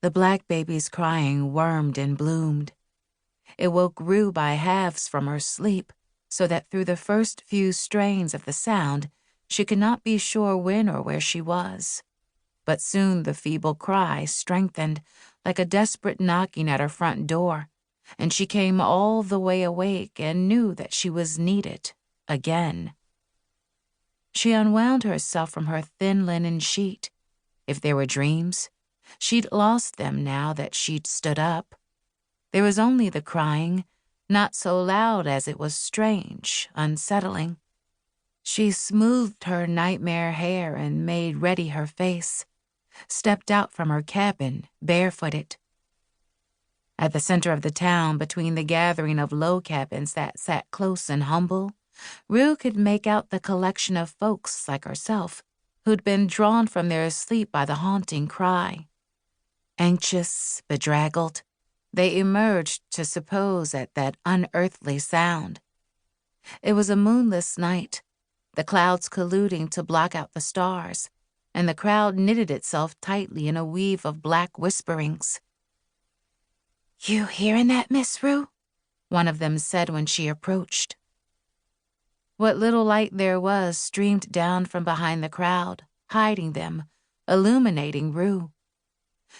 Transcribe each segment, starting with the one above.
The black baby's crying wormed and bloomed. It woke Rue by halves from her sleep, so that through the first few strains of the sound, she could not be sure when or where she was. But soon the feeble cry strengthened, like a desperate knocking at her front door, and she came all the way awake and knew that she was needed again. She unwound herself from her thin linen sheet. If there were dreams, she'd lost them now that she'd stood up. There was only the crying, not so loud as it was strange, unsettling. She smoothed her nightmare hair and made ready her face, stepped out from her cabin, barefooted. At the center of the town, between the gathering of low cabins that sat close and humble, Rue could make out the collection of folks like herself who'd been drawn from their sleep by the haunting cry. Anxious, bedraggled, they emerged to suppose at that unearthly sound. It was a moonless night, the clouds colluding to block out the stars, and the crowd knitted itself tightly in a weave of black whisperings. "You hearing that, Miss Rue?" one of them said when she approached. What little light there was streamed down from behind the crowd, hiding them, illuminating Rue.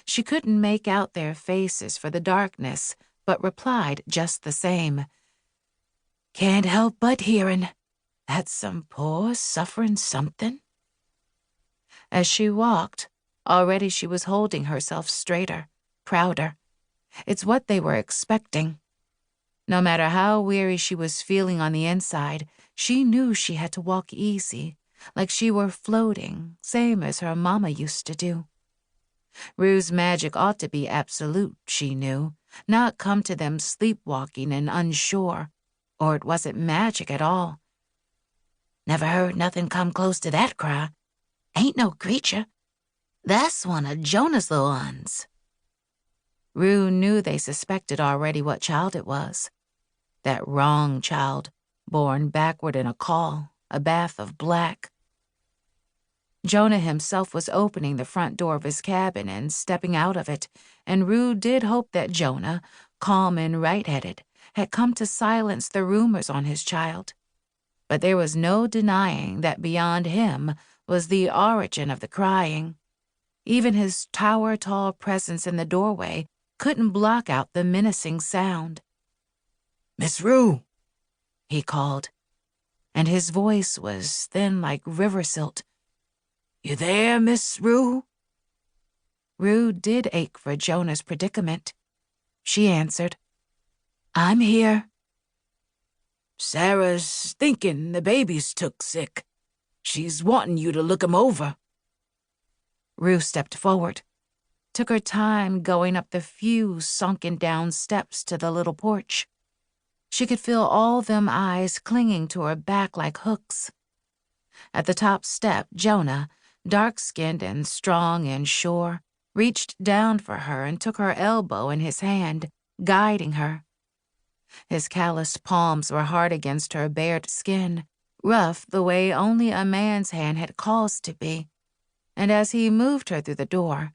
She couldn't make out their faces for the darkness, but replied just the same. "Can't help but hearin'. That's some poor suffering something." As she walked, already she was holding herself straighter, prouder. It's what they were expecting. No matter how weary she was feeling on the inside, she knew she had to walk easy, like she were floating, same as her mama used to do. Rue's magic ought to be absolute, she knew, not come to them sleepwalking and unsure, or it wasn't magic at all. "Never heard nothing come close to that cry. Ain't no creature. That's one of Jonah's little ones." Rue knew they suspected already what child it was. That wrong child, born backward in a caul, a bath of black. Jonah himself was opening the front door of his cabin and stepping out of it, and Rue did hope that Jonah, calm and right-headed, had come to silence the rumors on his child. But there was no denying that beyond him was the origin of the crying. Even his tower-tall presence in the doorway couldn't block out the menacing sound. "Miss Rue," he called, and his voice was thin like river silt. "You there, Miss Rue?" Rue did ache for Jonah's predicament. She answered, "I'm here." "Sarah's thinking the baby's took sick. She's wanting you to look him over." Rue stepped forward, took her time going up the few sunken down steps to the little porch. She could feel all them eyes clinging to her back like hooks. At the top step, Jonah, dark-skinned and strong and sure, reached down for her and took her elbow in his hand, guiding her. His calloused palms were hard against her bared skin, rough the way only a man's hand had cause to be, and as he moved her through the door,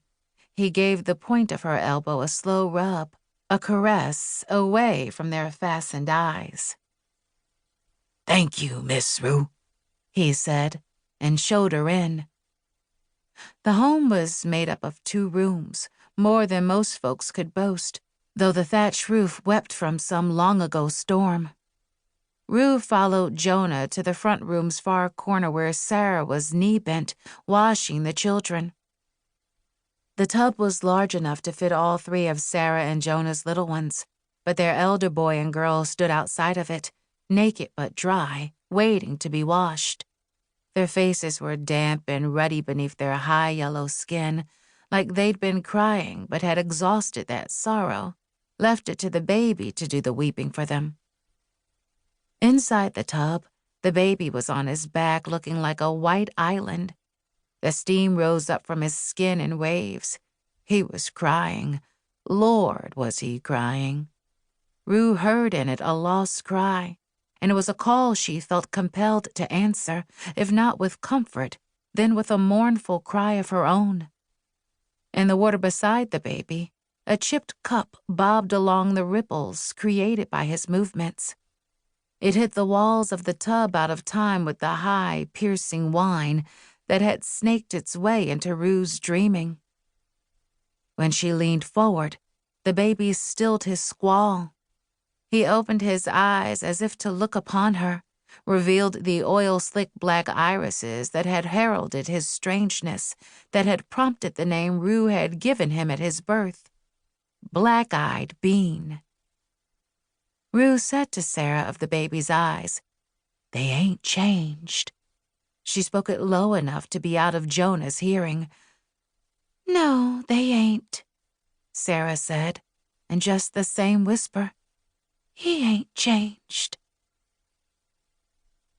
he gave the point of her elbow a slow rub, a caress away from their fastened eyes. "Thank you, Miss Rue," he said, and showed her in. The home was made up of 2 rooms, more than most folks could boast, though the thatch roof wept from some long-ago storm. Rue followed Jonah to the front room's far corner where Sarah was knee-bent, washing the children. The tub was large enough to fit all 3 of Sarah and Jonah's little ones, but their elder boy and girl stood outside of it, naked but dry, waiting to be washed. Their faces were damp and ruddy beneath their high yellow skin, like they'd been crying but had exhausted that sorrow, left it to the baby to do the weeping for them. Inside the tub, the baby was on his back looking like a white island. The steam rose up from his skin in waves. He was crying. Lord, was he crying. Rue heard in it a lost cry, and it was a call she felt compelled to answer, if not with comfort, then with a mournful cry of her own. In the water beside the baby, a chipped cup bobbed along the ripples created by his movements. It hit the walls of the tub out of time with the high, piercing whine that had snaked its way into Rue's dreaming. When she leaned forward, the baby stilled his squall. He opened his eyes as if to look upon her, revealed the oil-slick black irises that had heralded his strangeness, that had prompted the name Rue had given him at his birth. Black-eyed bean. Rue said to Sarah of the baby's eyes, "They ain't changed." She spoke it low enough to be out of Jonah's hearing. "No, they ain't," Sarah said, in just the same whisper. "He ain't changed."